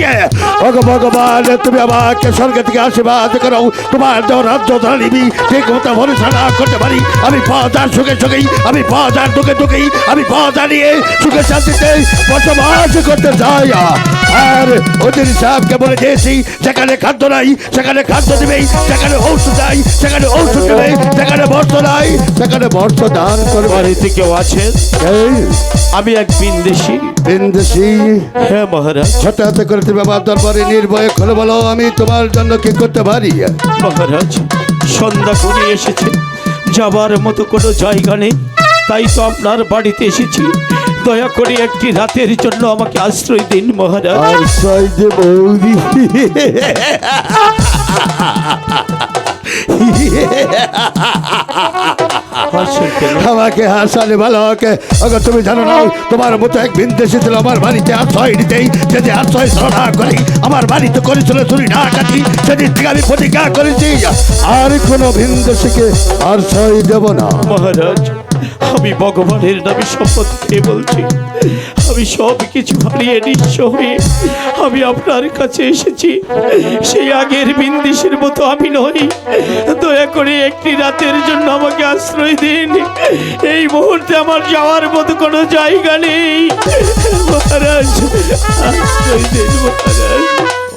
আমাকে। ওগো ভগবান, তুমি আমাকে স্বর্গ থেকে আশীর্বাদ করো। তোমার রাজ্য নিবি ঠিক মতো ভরসা না করতে পারি। আমি পদার সুখে সুখেই, আমি পদার দুঃখে দুঃখেই, আমি পদা নিয়ে সুখে শান্তিতে বসবাস করতে চাই। আর ওদের সাহেবকে বলে দিয়েছি, যেখানে খাদ্য নাই সেখানে খাদ্য দিবেই, যেখানে ঔষধ নাই সেখানে ঔষধ দেবে, যেখানে বর্ষ নাই সেখানে বর্ষ দান করবে। বাড়িতে কেউ আছেন? আমি এক বিন্দেশি। বিন্দেশি? হ্যাঁ মহারাজ। হঠাৎ করে তুমি আমার দরবারে নির্ভয়ে খুলে বলো, আমি তোমার জন্য কি করতে পারি? মহারাজ, সন্ধ্যা করে এসেছে, যাবার মতো কোনো জায়গা নেই, তাই তো আপনার বাড়িতে এসেছি। দয়া করে একটি রাতের জন্য আমাকে আশ্রয় দিন মহারাজ। আশ্রয় দেব? আমাকে হাসালে ভালো। আগে তুমি জানো না, তোমার মতো এক বিন্দেশি ছিল আমার বাড়িতে আশ্রয় নিতেই, যদি আশ্রয় না করি আমার বাড়িতে করেছিল চুরি না কাটি, সেদিন থেকে আমি প্রতিজ্ঞা করেছি আর কোনো বিন্দেশিকে আশ্রয় দেব না। মহারাজ, আমি ভগবানের নামে শপথ খেয়ে বলছি, আমি সব কিছু হারিয়ে নিঃস্ব হয়ে আমি আপনার কাছে এসেছি। সেই আগের বিন্দেশির মতো আমি নই। দয়া করে একটি রাতের জন্য আমাকে আশ্রয় দিন। এই মুহূর্তে আমার যাওয়ার মতো কোনো জায়গা নেই মহারাজ, আশ্রয় দিন মহারাজ।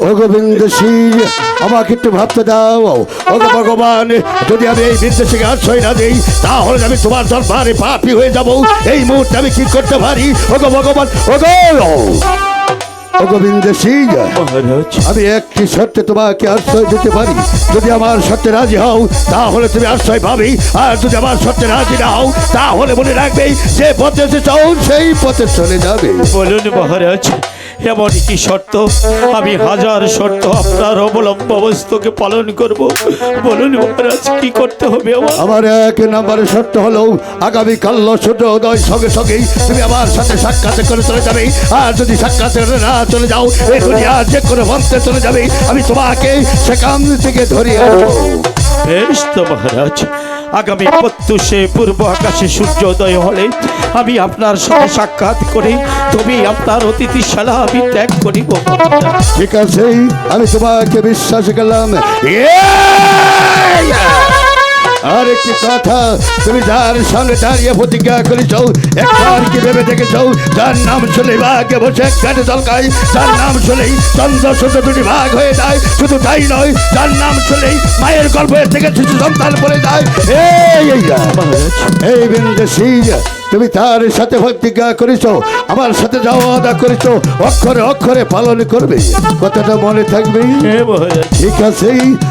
ওগো বিন্দেশি, আমাকে একটু ভাবতে দাও। ওগো ভগবান, যদি আমি এই বিন্দেশিকে আশ্রয় না দিই তাহলে আমি তোমার দরবারে পাপী হয়ে যাব। এই মুহূর্তে আমি কি করতে পারি? ওগো ভগবান, ওগো বিন্দেশি, আমি একটি শর্তে তোমাকে আশ্রয় দিতে পারি। যদি আমার শর্তে রাজি হও তাহলে তুমি আশ্রয় পাবে, আর যদি আমার শর্তে রাজি না হও তাহলে মনে রাখবে যে পথে এসেছো সেই পথে চলে যাবে। বলুন মহারাজ, এমন কি শর্ত? আমি হাজার শর্ত আপনার অবলম্ব অবস্থাকে পালন করব। বলুন মহারাজ, কি করতে হবে আমার? আমার এক নম্বরের শর্ত হলো, আগামীকাল সূর্যোদয় সঙ্গে সঙ্গেই তুমি আমার সাথে সাক্ষাৎ করে চলে যাবে। আর যদি সাক্ষাৎ করে না চলে যাও, এই দুনিয়া যে কোনো মন্ত্রে চলে যাবে, আমি তোমাকে সেখান থেকে ধরিয়ে আনবো। বেশ তো মহারাজ, আগামী প্রত্যুষে পূর্ব আকাশে সূর্যোদয় হলে আমি আপনার সাথে সাক্ষাৎ করে তুমি আপনার অতিথিশালা আমি ত্যাগ করিব। ঠিক আছে, আমি তোমাকে বিশ্বাস করলাম। আর একটি কথা, তুমি যার সামনে দাঁড়িয়ে প্রতিজ্ঞা করেছ, একবার কি ভেবে দেখেছ যার নাম শুনে বাঘে বসে একখানে জলকায়, যার নাম শুনেই চন্দ্র সূর্য দুটি ভাগ হয়ে যায়। শুধু তাই নয়, যার নাম শুনেই মায়ের গর্ভে থেকে শিশু সন্তান পড়ে যায়। এই বিন্দেশি, তুমি তার সাথে প্রতিজ্ঞা করেছ, আমার সাথে যাওয়া আদা করেছ, অক্ষরে অক্ষরে পালন করবে। কথাটা মনে থাকবে? ঠিক আছে,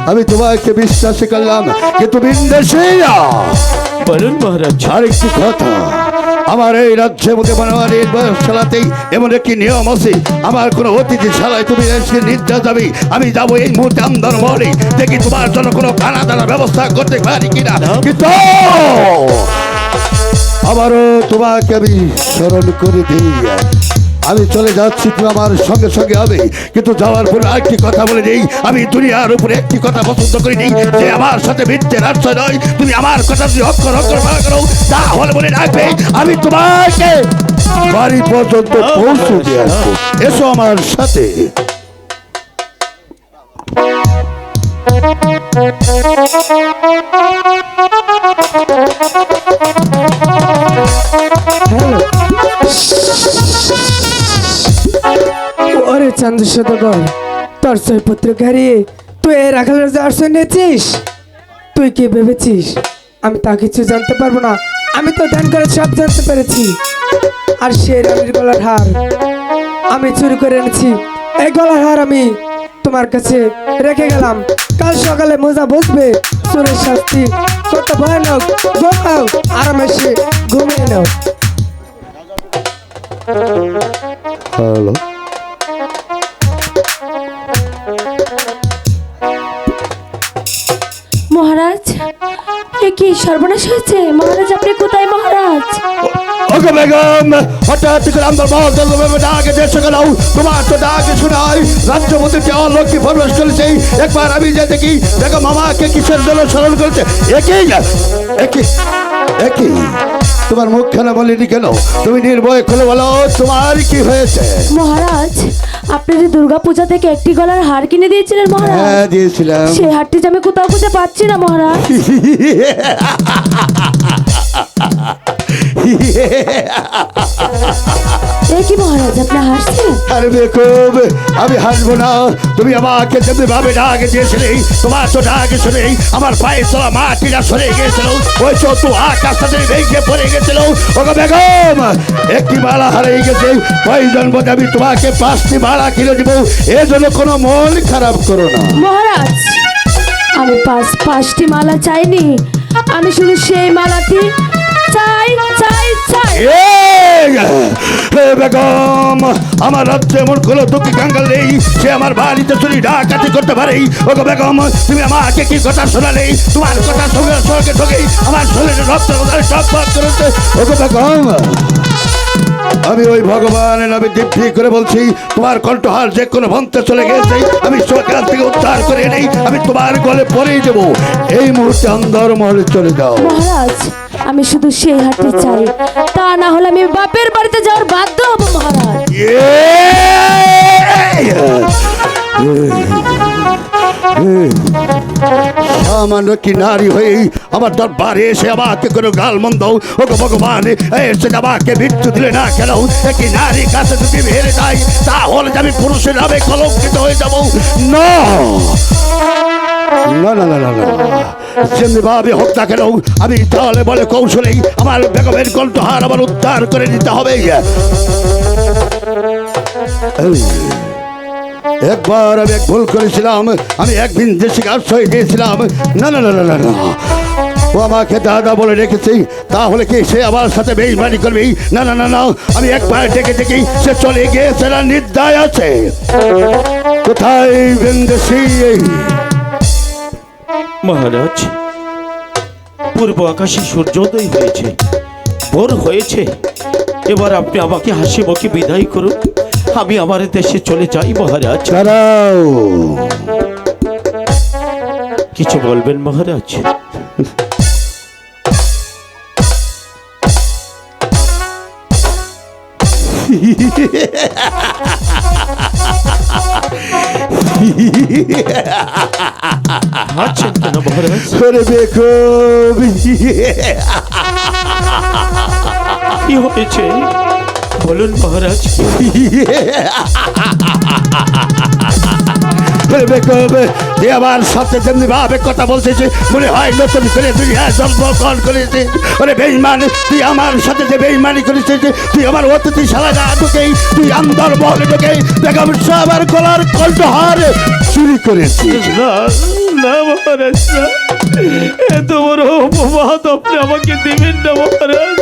আমি তোমাকে বিশ্বাস করলাম। কিন্তু বিন্দেশি, বলুন মহারাজ। আরেকটি কথা, আমার এই রাজ্যের মধ্যে বানোয়ারি শালাতেই এমন একটি নিয়ম আছে, আমার কোনো অতিথি শালায় তুমি নির্দেশ যাবে, আমি যাবো এই মুহূর্তে আমদার মহলে, দেখি তোমার জন্য কোনো খানা দানার ব্যবস্থা করতে পারি কিনা। কিন্তু আবারও তোমাকে আমি স্মরণ করে দিই, আমি চলে যাচ্ছি, তুমি আমার সঙ্গে সঙ্গে হবে। কিন্তু যাওয়ার পরে আরেকটি কথা বলে দিই, আমি দুনিয়ার উপরে একটি কথা পছন্দ করি নি, যে আমার সাথে মিথ্যের আশ্রয় নয়। তুমি আমার কথা যদি অক্ষর অক্ষর পালন করো তাহলে মনে রাখবে আমি তোমাকে বাড়ি পর্যন্ত পৌঁছে দিয়ে আসবো। এসো আমার সাথে। ওরে চন্দ্রশেখর, তোর সৈপত্র হারিয়ে তুই এর রাখালের যে আশ্রয় নিয়েছিস, তুই কি ভেবেছিস আমি তা কিছু জানতে পারবো না? আমি তো ধ্যান করে সব জানতে পেরেছি। আর সে রানীর গলার হার আমি চুরি করে এনেছি। এই গলার হার আমি তোমার কাছে রেখে গেলাম। কাল সকালে মজা বুঝবে চোরের শাস্তি কত ভয়ানক। ঘুমাও, আরামে সে ঘুমিয়ে নাও। হ্যালো, মহারাজ, এ কি সর্বনাশ হয়েছে? মহারাজ, আপনি কোথায় মহারাজ? ওগো বেগম, হঠাৎ করে আমার মহল ডাকে দেশে গেল, তোমার তো ডাকে শোনায় রাজ্য মধ্যে যে অলৌকিক প্রবেশ করেছে। একবার আমি যে দেখি বেগম আমাকে কিসের জন্য স্মরণ করেছে। একই একই একই তোমার মুখ কেন বলিনি কেন? তুমি নির্ভয় খুলে বলো তোমার কি হয়েছে? মহারাজ, আপনি যে দুর্গা পূজা থেকে একটি গলার হার কিনে দিয়েছিলেন মহারাজ, হ্যাঁ দিয়েছিলাম। সেই হারটি যে আমি কোথাও খুঁজে পাচ্ছি না মহারাজ। এ কি মহারাজ, আপনি হাসছেন? আরে বেকুব, আমি হাসবো না। তুমি আমাকে যেমনি ভাবে ডাকে দিয়েছিলে, তোমার তো ডাকে শুনে আমার পায়ে তোলা মাটিটা সরে গিয়েছিল। ওই চতু আকাশটা ভেঙে পড়ে গেছিল। ওগো বেগম, একটি মালা হারিয়ে গেছে। প্রয়োজন বোধে আমি তোমাকে 5টি মালা কিনে দিব। এর জন্য কোনো মন খারাপ করো না। মহারাজ, আমি পাঁচটি মালা চাইনি, আমি শুধু সেই মালাটি চাই চাই চাই। বেগম, আমার রাজ্যে এমন কোনো দুঃখী কাঙ্গাল নেই সে আমার বাড়িতে চুরি ডাকাতি করতে পারে। ওগো বেগম, তুমি আমাকে কি কথা শোনালে? তোমার কথা সঙ্গে সঙ্গে ঠকে আমার শরীরে রক্ত টকবক করেছে। ওগো বেগম, আমি ওই ভগবানের নামে দিব্যি করে বলছি, তোমার কণ্ঠহার যে কোনো ভন্তে চলে গেছে। আমি সেখান থেকে উদ্ধার করে নেই, আমি তোমার গলে পরেই দেবো। এই মুহূর্তে অন্দর মহলে চলে যাও। মহারাজ, আমি শুধু সেই হারটি চাই, তা না হলে আমি বাপের বাড়িতে যাওয়ার বাধ্য হব মহারাজ। সামান্য কি নারী হয়ে আমার দরবারে এসে আমাকে কোনো গাল মন্দ, ওগো ভগবান, এসে আমাকে মৃত্যু দিলে না কেন? একটি নারীর কাছে যদি হেরে যাই তাহলে আমি পুরুষের নামে কলঙ্কিত হয়ে যাব। না না না না না না, যেমনি ভাবে হোক না কেন আমি তাহলে বলে কৌশলেই আমার বেগমের কণ্ঠহার আবার উদ্ধার করে নিতে হবে। একবার আমি এক ভুল করেছিলাম, আমি এক বিদেশিকে আশ্রয় দিয়েছিলাম। না না না না না না, ও আমাকে দাদা বলে রেখেছি, তাহলে কি সে আমার সাথে বেইমানি করবে? না না না না, আমি একবার ডেকে দেখি সে চলে গিয়েছে না নির্দয় আছে। কোথায় বিদেশি? মহারাজ, পূর্ব আকাশে সূর্যোদয় হয়েছে, ভোর হয়েছে। এবার আপনি আমাকে হাসি মুখে বিদায় করুন, আমি আমার দেশে চলে যাই। মহারাজ, দাঁড়াও। কিছু বলবেন মহারাজ? হাসছেন কেন মহারাজ? আরে বেকুব, কি হয়েছে বলুন মহারাজ। তুই আমার সাথে যেমনি ভাবে কথা বলছিস মনে হয় নতুন করে দুনিয়ায় জন্মগ্রহণ করেছিস। ওরে বেঈমান, তুই আমার সাথে যে বেঈমানি করেছিস, তুই আমার অতিথিশালা না ঢুকেই তুই আন্দর মহলে ঢুকেই বেগম সাহেবের গলার কণ্ঠহার চুরি করেছিস। না না মহারাজ, না, এত বড় অপবাদ আপনি আমাকে দিবেন না মহারাজ।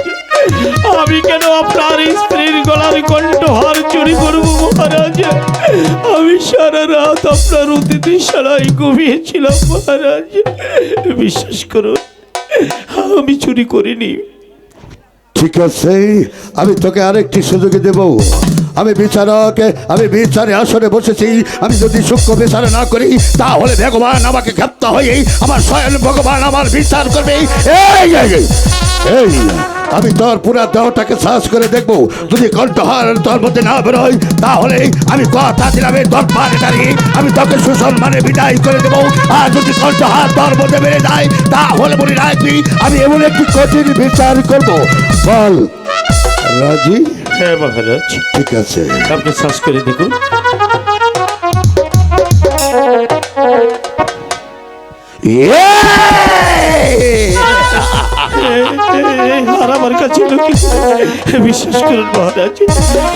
আমি কেন আপনার স্ত্রীর গলার কণ্ঠহার চুরি করবো মহারাজ? আমি সারা রাত আপনার অতিথিশালায় ঘুমিয়েছিলাম মহারাজ। বিশ্বাস করুন, আমি চুরি করিনি। ঠিক আছে, আমি তোকে আরেকটি সুযোগ দেব। আমি বিচারক, আমি বিচারে আসরে বসেছি। আমি যদি সূক্ষ্ম বিচার না করি তাহলে ভগবান আমাকে গ্রেপ্তার হয়ে আমার স্বয়ং ভগবান আমার বিচার করবে। এই এই, এই, এই, আমি তোর পুরা দেহটাকে সার্চ করে দেখবো। যদি কণ্ঠহার তোর মধ্যে না বেরোয় তাহলে আমি কথা দিলাম এই দরবারে দাঁড়িয়ে আমি তোকে সুসম্মানে বিদায় করে দেবো। আর যদি কণ্ঠহার তোর মধ্যে বেড়ে যায় তাহলে মনে রাখবি আমি এমন একটি কঠিন বিচার করবো। বল রাজি? হ্যাঁ মহারাজ, ঠিক আছে। আপনি সার্চ করে দেখুন। আর আমার কাছে লুকিয়েছে। বিশ্বাস করুন মহারাজ,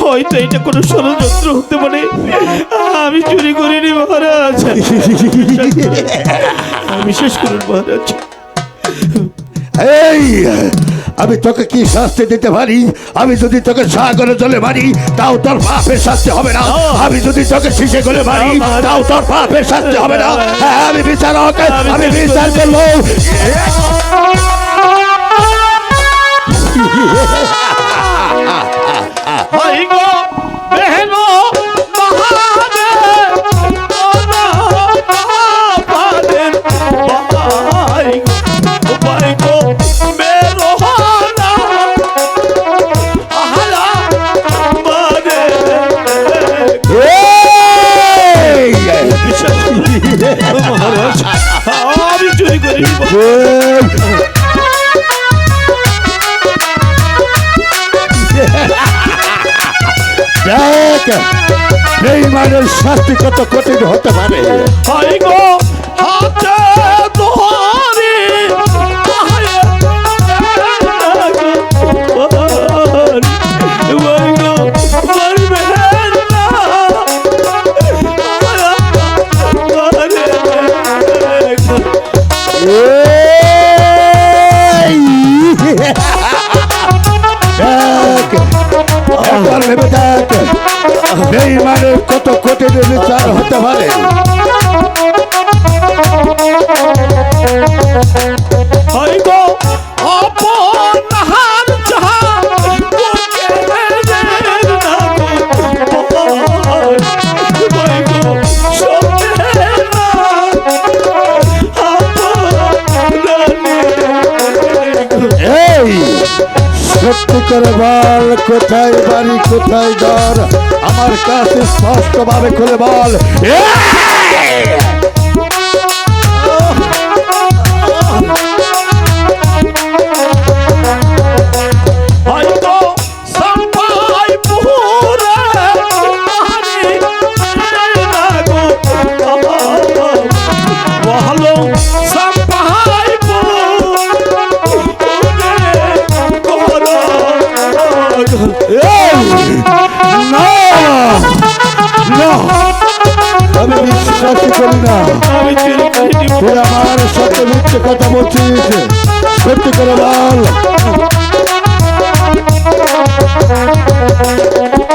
হয়তো এটা কোনো ষড়যন্ত্র হতে পারে। আমি চুরি করিনি মহারাজ। বিশ্বাস করুন মহারাজ। এই আমি তোকে কি শাস্তি দিতে পারি? আমি যদি তোকে সাগরে জলে মারি তাও তোর পাপের শাস্তি হবে না। আমি যদি তোকে শিশে করে মারি তাও তোর পাপের শাস্তি হবে না। হ্যাঁ, আমি বিচারক, আমি বিচার করবো। হাই গো বেহেনো মহাদেব, মহাদেব, ভাই গো মেরো হানা দেখ বেঈমানের শাস্তি কত কঠিন হতে পারে। হাই গো হাতে ধরে একবার ভেবে দেখ বেঈমানের কত কঠিন বিচার হতে পারে। হাই গো আপন হার চাহা এই সত্যি করে বল, কোথায় বাড়ি কোথায় ঘর, আমার কাছে স্পষ্ট ভাবে খুলে বল। হয়তো সম্পাই পুরে ভালো সম্পাই না না, আমি বিশ্বাস করি না আমি চুরি করিনি। তুই আমার সাথে মিথ্যে কথা বলছিস। সত্যি করে বল।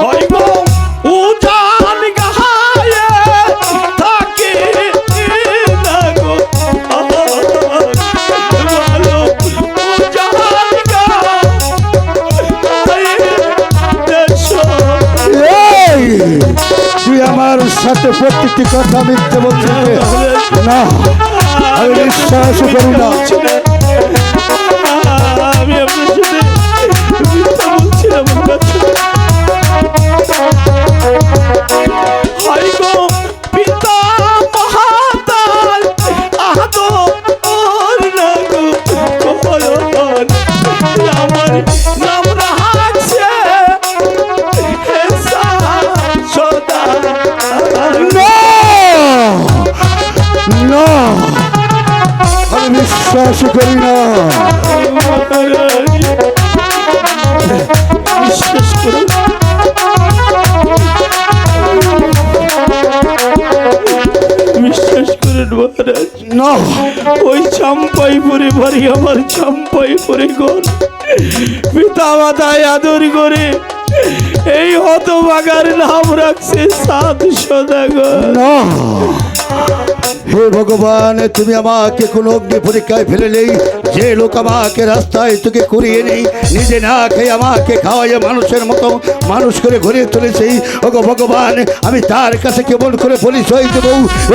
হয়তো উজান গায়ে থাকে না গো ভালো উজান গায়ে দেশো এই, তুই আমার সাথে প্রত্যেকটি কথা মিথ্যে বলছিস। না, আমি বিশ্বাস করি না। আমি আপনার সাথে মিথ্যা বলছিলাম। হাই গো পিতা মহাতাল আদো ওর না গো কবরন আমার নাম রাখছে হেসা সদা না, না, আমি বিশ্বাস করি না। বিশ্বাস করুন বিশ্বাস করেন মহারাজ, না, ওই চাম্পাইপুরে বাড়ি আমার, চাম্পাইপুরে ঘর, পিতা মাতায় আদর করে এই হতভাগার নাম রাখছে সাত সদাগর। না। হে ভগবান, তুমি আমাকে কোন অগ্নি পরীক্ষায় ফেলে নেই। যে লোক আমাকে রাস্তায় তোকে করিয়ে নেই, নিজে না খেয়ে আমাকে খাওয়াইয়ে মানুষের মতো মানুষ করে ঘুরে তুলেছি। ওগো ভগবান, আমি তার কাছে কেমন করে পরিচয় দেব?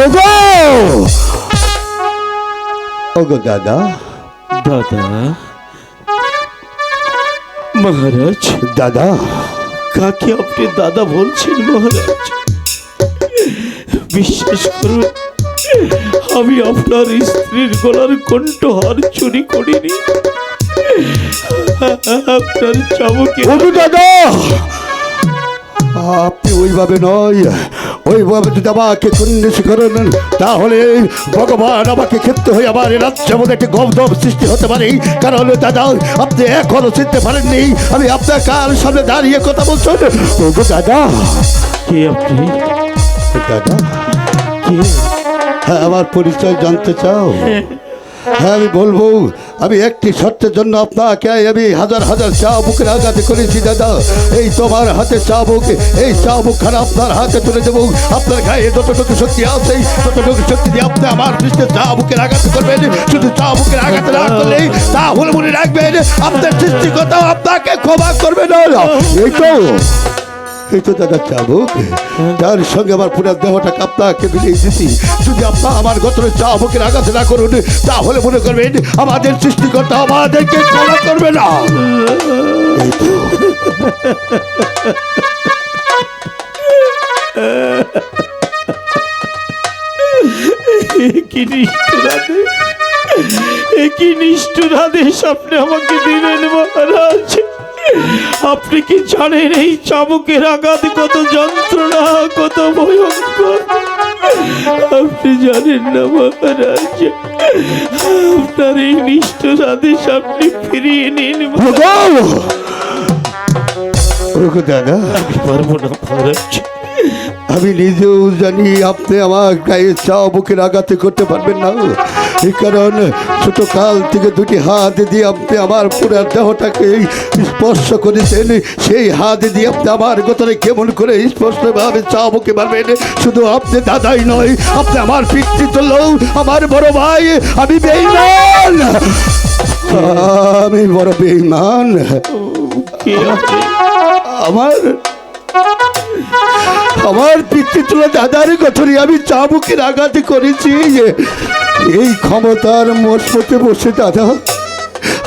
ওগো ওগো দাদা, দাদা মহারাজ, দাদা, কাকে আপনি দাদা বলছেন মহারাজ? বিশ্বাস করুন, আমি আপনার স্ত্রীর গলার কণ্ঠহার চুরি করিনি। আপনার চাবুকে ওগো দাদা, আপনি ওইভাবে নয়, ওইভাবে যদি আমাকে কুন্ডিস করেন তাহলে ভগবান আমাকে ক্ষিপ্ত হয়ে আমার এই রাজ্যের মধ্যে একটি গন্ধব সৃষ্টি হতে পারে। কারণ দাদা, আপনি এখনো চিনতে পারেননি আমি আপনার কার সামনে দাঁড়িয়ে কথা বলছেন। ওগো দাদা, কে আপনি? দাদা, কে? হ্যাঁ, আমার পরিচয় জানতে চাও? হ্যাঁ, আমি বলবো। আমি একটি শর্তের জন্য আপনাকে আমি হাজার হাজার চাবুকের আঘাতে করেছি দাদা। এই তোমার হাতে চাবুক, এই চাবুকখানা আপনার হাতে তুলে দেবো। আপনার গায়ে যতটুকু শক্তি আছে ততটুকু শক্তি দিয়ে আপনি আমার পৃষ্ঠে চাবুকের আঘাত করবেন। শুধু চাবুকের আঘাত না করলে তাহলে মনে রাখবেন আপনার সৃষ্টিকর্তা আপনাকে ক্ষমা করবে না। এই তো দাদা চাবুক, তার সঙ্গে আমার পুরো দেহটাকে আপনাকে বিলিয়ে দিচ্ছি। যদি আপনার আমার গতরে চাবুকের আঘাত না করুন তাহলে মনে করবেন আমাদের সৃষ্টিকর্তা আমাদেরকে ক্ষমা করবে না। এই তো। কি নিষ্ঠুরাতে একই নিষ্ঠুর আদেশ আপনি আমাকে দিলেন মহারাজ। আপনি কি জানেন এই চাবুকের আঘাত কত যন্ত্রণা, কত ভয়ঙ্কর? আপনি জানেন না মহারাজ, আপনার এই নিষ্ঠুর আদেশ আপনি ফিরিয়ে নিন। দাদা, আমি পারবো না মহারাজ। আমি নিজেও জানি আপনি আমার গায়ে চাবুকের আঘাতে করতে পারবেন না, এই কারণ ছোট কাল থেকে দুটি হাত দিয়ে আপনি আমার পুরো দেহটাকে স্পর্শ করেছেন। সেই হাত দিয়ে আপনি আমার গোতরে কেমন করে স্পষ্টভাবে চাবুকে পারবেন? শুধু আপনি দাদাই নয়, আপনি আমার পিতৃতুল্য, আমার বড় ভাই। আমি বেঈমান, আমি বড় বেঈমান। কে আপনি? আমার পিতৃতুল্য দাদার গঠনে আমি চাবুকের আঘাতে করেছি। এই ক্ষমতার মসনদে বসে দাদা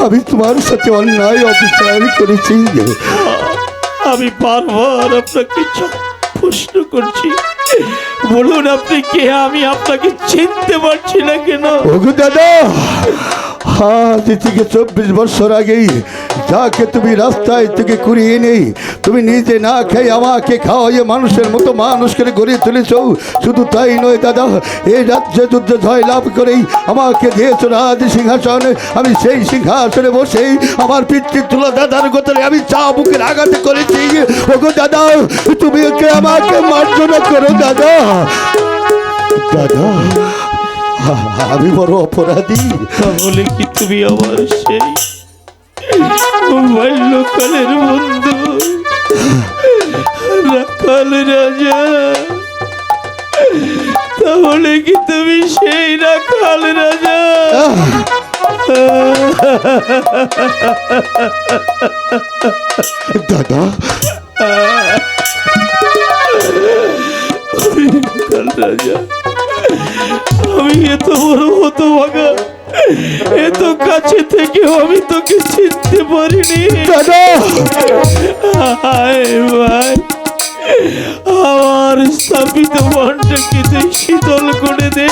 আমি তোমার সাথে অন্যায় অবিচার করেছি। আমি বারবার আপনাকে প্রশ্ন করছি, বলুন আপনি কে? আমি আপনাকে চিনতে পারছি না কেন? ওগো দাদা, আজ থেকে 24 বছর আগেই যাকে তুমি রাস্তায় থেকে কুড়িয়ে নেই, তুমি নিজে না খেয়ে আমাকে খাওয়াইয়ে মানুষের মতো মানুষ করে গড়ে তুলেছ। শুধু তাই নয় দাদা, এই রাজ্যে যুদ্ধ জয় লাভ করেই আমাকে দিয়েছ রাজ সিংহাসন। আমি সেই সিংহাসনে বসেই আমার পিতৃতুল্য দাদার গোতরে আমি চাবুকের আঘাতে করেছি। ওগো দাদা, তুমি ওকে আমাকে মার্জনা করো দাদা। দাদা, আমি বড় অপরাধী। তাহলে কি তুমি আমার সেই বাল্যকালের বন্ধু রাখাল রাজা? তাহলে কি তুমি সেই রাখাল রাজা? দাদা, রাখাল রাজা, আমি এত বড় হতভাগা, এত কাছে থেকেও আমি তোকে চিনতে পারিনি। দাদা, হায় ভাই, আমার স্থাপিত মনটাকে তুই শীতল করে দে।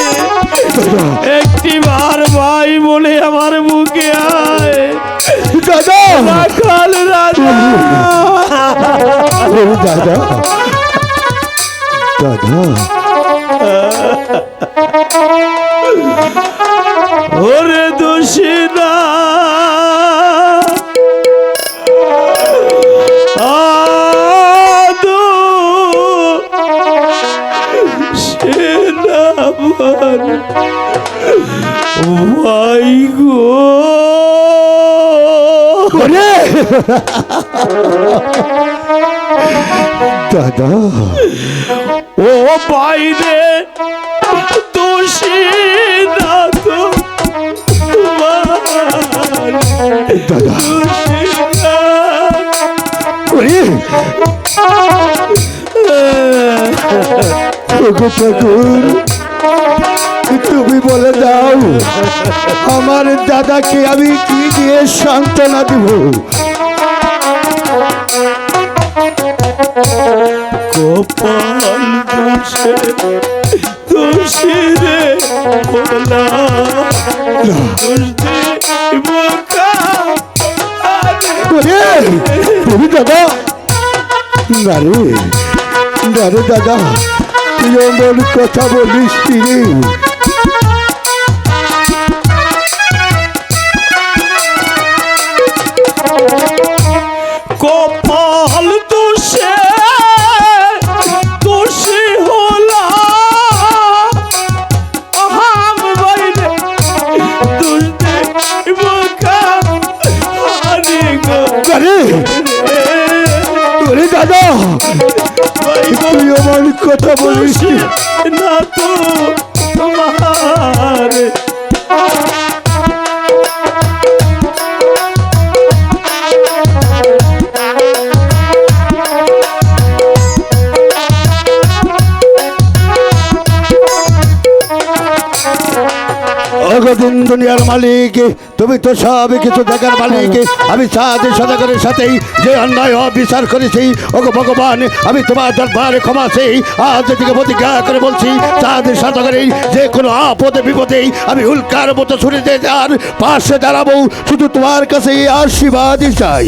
একটি বার ভাই বলে আমার মুখে আয় দাদা, রাখাল রাজা। দাদা, দাদা, ওরে দোষী না আদো সেনামান ভাই গো। দাদা, ও বাইরে দোষী না তো তোমার, দাদা, দোষী না। ওগো ঠাকুর, তুমি বলে দাও আমার দাদাকে আমি কি দিয়ে সান্ত্বনা দিব? কপাল দোষে দোষী রে ভোলা, দোষ দে বোকা। তুমি দাদা, না রে, না রে দাদা, তুই এমন কথা বলিস রে। কপাল দোষে দোষী হলা, আহাম বাইরে দোষ দে বোকা। আরে গো ওরে দাদা, তুই এমন কথা বলিস না তো তোমার। ওগো চিরদিন দুনিয়ার মালিক, তুমি তো সব কিছু দেখার মালিক। আমি চাঁদ সদাগরের সাথেই যে অন্যায় অবিচার করেছি, ওগো ভগবান, আমি তোমার দরবারে ক্ষমা চাই। আজ থেকে প্রতিজ্ঞা করে বলছি, চাঁদ সদাগরের যে কোনো আপদে বিপদেই আমি উল্কার মতো ছুটে যেতে আর পাশে দাঁড়াবো, শুধু তোমার কাছে আশীর্বাদ চাই।